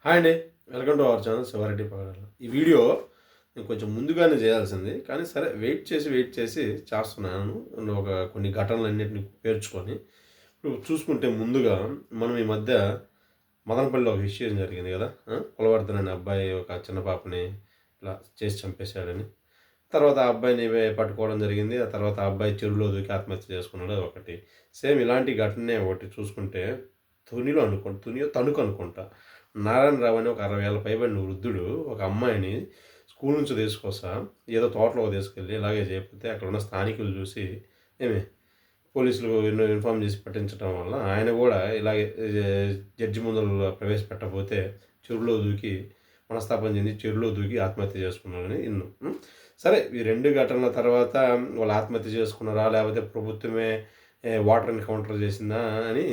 Hi అండి. Welcome to our channel Siva Reddy Pagadala. ఈ video నేను కొంచెం ముందుగానే చేయాల్సింది, కానీ సరే వెయిట్ చేసి చేస్తున్నాను. కొన్ని ఘటనలన్నింటిని పేర్చుకొని ఇప్పుడు చూసుకుంటే ముందుగా మనం ఈ మధ్య మదనపల్లిలో ఒక విషయం జరిగింది కదా. కులవర్ధన్ అనే అబ్బాయి ఒక చిన్న పాపని ఇలా చేసి చంపేశాడని. తర్వాత ఆ అబ్బాయిని పట్టుకోవడం జరిగింది. ఆ తర్వాత ఆ అబ్బాయి చెరువులో దూకి ఆత్మహత్య చేసుకున్నాడు. ఒకటి సేమ్ ఇలాంటి ఘటనే ఒకటి చూసుకుంటే తునియో తణుకు అనుకుంటా. నారాయణరావు అని ఒక 60 ఏళ్ళ పైబడిన వృద్ధుడు ఒక అమ్మాయిని స్కూల్ నుంచి తీసుకొస్తా ఏదో తోటలోకి తీసుకెళ్ళి ఇలాగే చేయకపోతే అక్కడ ఉన్న స్థానికులు చూసి ఏమి పోలీసులు ఇన్ఫామ్ చేసి పట్టించడం వల్ల ఆయన కూడా ఇలాగే జడ్జి ముందర ప్రవేశపెట్టకపోతే చెరువులో దూకి మనస్తాపం చెంది చెరువులో దూకి ఆత్మహత్య చేసుకున్నారని సరే, ఈ 2 ఘటనల తర్వాత వాళ్ళు ఆత్మహత్య చేసుకున్నారా లేకపోతే ప్రభుత్వమే వాటర్ ఎన్కౌంటర్ చేసిందా అని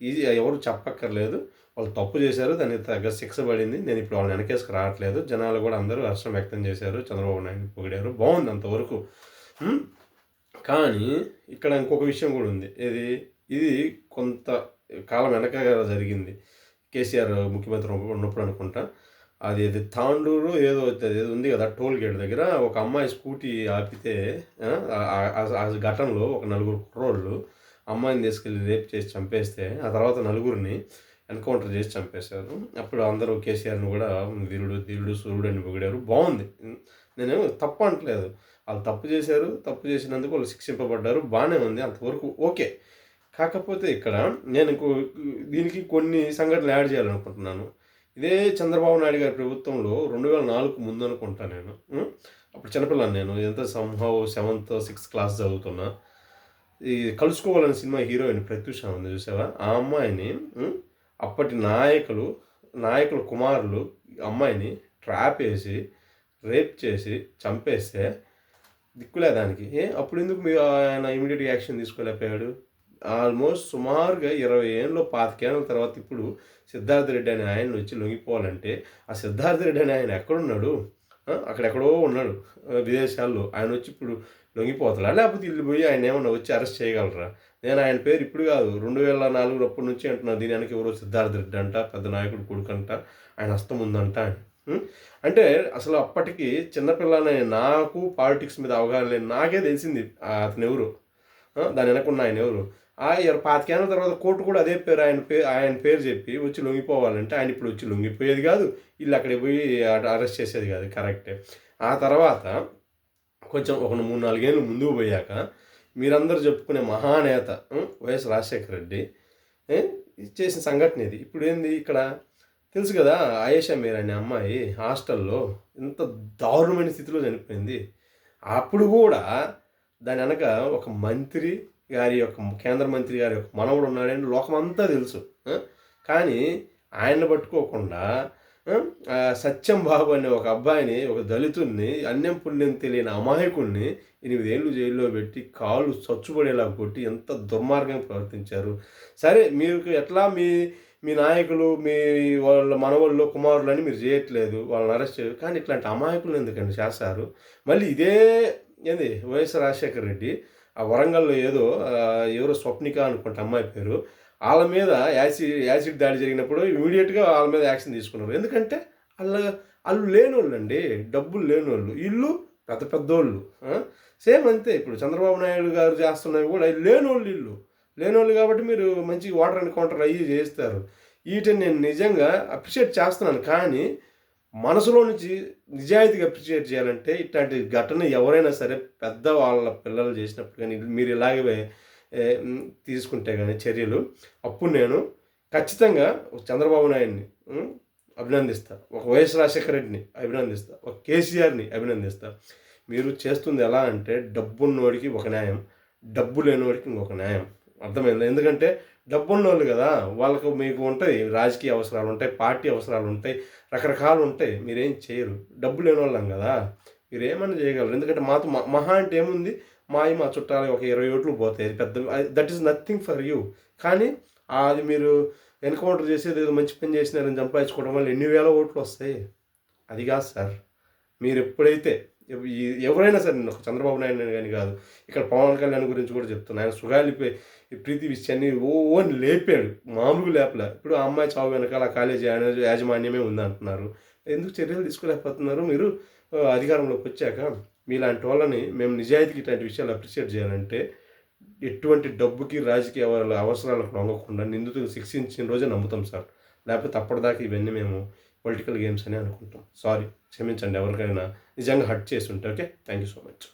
ఇది ఎవరు చెప్పక్కర్లేదు. వాళ్ళు తప్పు చేశారు, దానికి తగ్గ శిక్ష పడింది. నేను ఇప్పుడు వాళ్ళని వెనకేసుకు రావట్లేదు. జనాలు కూడా అందరూ హర్షం వ్యక్తం చేశారు, చంద్రబాబు నాయుడు పొగిడారు, బాగుంది అంతవరకు. కానీ ఇక్కడ ఇంకొక విషయం కూడా ఉంది. ఇది కొంత కాలం వెనక జరిగింది. కేసీఆర్ ముఖ్యమంత్రి ఉన్నప్పుడు అనుకుంటా. అది తాండూరు ఏదో ఉంది కదా, టోల్ గేట్ దగ్గర ఒక అమ్మాయి స్కూటీ ఆపితే ఆ ఘటనలో ఒక 4 కుర్రోళ్ళు అమ్మాయిని తీసుకెళ్ళి రేప్ చేసి చంపేస్తే ఆ తర్వాత 4గురిని ఎన్కౌంటర్ చేసి చంపేశారు. అప్పుడు అందరూ కేసీఆర్ని కూడా ధీరుడు సూర్యుడు అని పొగిడారు, బాగుంది. నేనేమో తప్పు అనట్లేదు. వాళ్ళు తప్పు చేశారు, తప్పు చేసినందుకు వాళ్ళు శిక్షింపబడ్డారు, బాగానే ఉంది, అంతవరకు ఓకే. కాకపోతే ఇక్కడ నేను దీనికి కొన్ని సంఘటనలు యాడ్ చేయాలనుకుంటున్నాను. ఇదే చంద్రబాబు నాయుడు గారి ప్రభుత్వంలో 2004 ముందు అనుకుంటా నేను. అప్పుడు చిన్నపిల్లని నేను, ఎంత సంహవ్ 7th 6th క్లాస్ చదువుతున్నా. ఈ కలుసుకోవాలని సినిమా హీరోయిన్ ప్రత్యూష ఉంది చూసావా, ఆ అమ్మాయిని అప్పటి నాయకుల కుమారులు అమ్మాయిని ట్రాప్ వేసి రేప్ చేసి చంపేస్తే దిక్కులే దానికి. అప్పుడు ఎందుకు ఆయన ఇమీడియట్ యాక్షన్ తీసుకోలేకపోయాడు? ఆల్మోస్ట్ సుమారుగా 20 ఏళ్ళు 25 ఏళ్ళ తర్వాత ఇప్పుడు సిద్ధార్థ రెడ్డి అనే ఆయన వచ్చి లొంగిపోవాలంటే ఆ సిద్ధార్థ రెడ్డి అనే ఆయన ఎక్కడున్నాడు? అక్కడెక్కడో ఉన్నాడు విదేశాల్లో. ఆయన వచ్చి ఇప్పుడు లొంగిపోతాడా లేకపోతే ఇల్లు పోయి ఆయన ఏమన్నా వచ్చి అరెస్ట్ చేయగలరా? నేను ఆయన పేరు ఇప్పుడు కాదు 2004 అప్పటి నుంచి అంటున్నా. దీని వెనక ఎవరో సిద్ధార్థ రెడ్డి అంట, పెద్ద నాయకుడు కొడుకంట, ఆయన హస్తం ఉందంట అని. అంటే అసలు అప్పటికి చిన్నపిల్లనే నాకు పాలిటిక్స్ మీద అవగాహన లేదు. నాకే తెలిసింది అతను ఎవరు, దాని వెనకున్న ఆయన ఎవరు. 25 ఏళ్ళ తర్వాత కోర్టు కూడా అదే పేరు ఆయన పేరు చెప్పి వచ్చి లొంగిపోవాలంటే ఆయన ఇప్పుడు వచ్చి లొంగిపోయేది కాదు, వీళ్ళు అక్కడికి పోయి అరెస్ట్ చేసేది కాదు, కరెక్టే. ఆ తర్వాత కొంచెం ఒక 3-4 ఏళ్ళు ముందుకు పోయాక మీరందరూ చెప్పుకునే మహానేత వైఎస్ రాజశేఖర రెడ్డి చేసిన సంఘటన ఇది. ఇప్పుడు ఏంది ఇక్కడ తెలుసు కదా, ఆయేషా మీర్ అనే అమ్మాయి హాస్టల్లో ఎంత దారుణమైన స్థితిలో చనిపోయింది. అప్పుడు కూడా దాని వెనక ఒక మంత్రి గారి యొక్క కేంద్ర మంత్రి గారి యొక్క మనవడు ఉన్నాడని లోకమంతా తెలుసు. కానీ ఆయన్ని పట్టుకోకుండా సత్యం బాబు అనే ఒక అబ్బాయిని, ఒక దళితుడిని, అన్యం పుణ్యం తెలియని అమాయకుడిని 8 ఏళ్ళు జైల్లో పెట్టి కాళ్ళు చచ్చుపడేలా కొట్టి ఎంత దుర్మార్గంగా ప్రవర్తించారు. సరే, మీరు ఎట్లా మీ నాయకులు మీ వాళ్ళ మనవళ్ళు కుమారులని మీరు చేయట్లేదు, వాళ్ళని అరెస్ట్ చేయరు, కానీ ఇట్లాంటి అమాయకులు ఎందుకండి చేస్తారు? మళ్ళీ ఇదే వైఎస్ రాజశేఖర రెడ్డి ఆ వరంగల్లో ఎవరో స్వప్నిక అనుకుంటే అమ్మాయి పేరు, వాళ్ళ మీద యాసిడ్ దాడి జరిగినప్పుడు ఇమీడియట్గా వాళ్ళ మీద యాక్షన్ తీసుకున్నారు. ఎందుకంటే వాళ్ళు లేనోళ్ళు అండి, డబ్బులు లేనోళ్ళు, ఇల్లు పెద్ద పెద్దోళ్ళు. సేమ్ అంతే ఇప్పుడు చంద్రబాబు నాయుడు గారు చేస్తున్నవి కూడా లేనోళ్ళు కాబట్టి మీరు మంచి వాటర్ ఎన్కౌంటర్ అయ్యి చేస్తారు. వీటిని నేను నిజంగా అప్రిషియేట్ చేస్తున్నాను. కానీ మనసులో నుంచి నిజాయితీగా అప్రిషియేట్ చేయాలంటే ఇట్లాంటి ఘటన ఎవరైనా సరే పెద్ద వాళ్ళ పిల్లలు చేసినప్పుడు కానీ మీరు ఇలాగే తీసుకుంటే కానీ చర్యలు, అప్పుడు నేను ఖచ్చితంగా చంద్రబాబు నాయుడిని అభినందిస్తా, ఒక వైఎస్ రాజశేఖర రెడ్డిని అభినందిస్తా, ఒక కేసీఆర్ని అభినందిస్తా. మీరు చేస్తుంది ఎలా అంటే డబ్బున్నోడికి ఒక న్యాయం, డబ్బు లేనివాడికి ఇంకొక న్యాయం. అర్థమైంది? ఎందుకంటే డబ్బున్నోళ్ళు కదా, వాళ్ళకు మీకు ఉంటాయి రాజకీయ అవసరాలు ఉంటాయి, పార్టీ అవసరాలు ఉంటాయి, రకరకాలు ఉంటాయి. మీరేం చేయరు, డబ్బు లేని వాళ్ళం కదా, మీరు ఏమైనా చేయగలరు. ఎందుకంటే మాతో మహా అంటే ఏముంది, మా చుట్టాలు ఒక 20 ఓట్లు పోతాయి, పెద్ద that is nothing for you. కానీ అది మీరు ఎన్కౌంటర్ చేసేది ఏదో మంచి పని చేసినారని సంపాదించుకోవడం వల్ల ఎన్ని వేల ఓట్లు వస్తాయి? అది కాదు సార్. మీరు ఎప్పుడైతే ఎవరైనా సరే, నేను ఒక చంద్రబాబు నాయుడు గాని కాదు. ఇక్కడ పవన్ కళ్యాణ్ గురించి కూడా చెప్తున్నా. ఆయన సుగాలి ప్రీతి విషయాన్ని అని లేపాడు. మామూలుగా లేపలే. ఇప్పుడు ఆ అమ్మాయి చావు వెనకాల ఆ కాలేజీ యాజమాన్యమే ఉందంటున్నారు. ఎందుకు చర్యలు తీసుకోలేకపోతున్నారు మీరు? అధికారంలోకి వచ్చాక మీలాంటి వాళ్ళని మేము నిజాయితీకి ఇట్లాంటి విషయాలు అప్రిషియేట్ చేయాలంటే, ఎటువంటి డబ్బుకి, రాజకీయ అవసరాలకు లొంగకుండా నిందితులు శిక్షించిన రోజే నమ్ముతాం సార్. లేకపోతే అప్పటిదాకా ఇవన్నీ మేము పొలిటికల్ గేమ్స్ అని అనుకుంటాం. సారీ, క్షమించండి ఎవరికైనా నిజంగా హర్ట్ చేసి ఉంటే. Okay, thank you so much.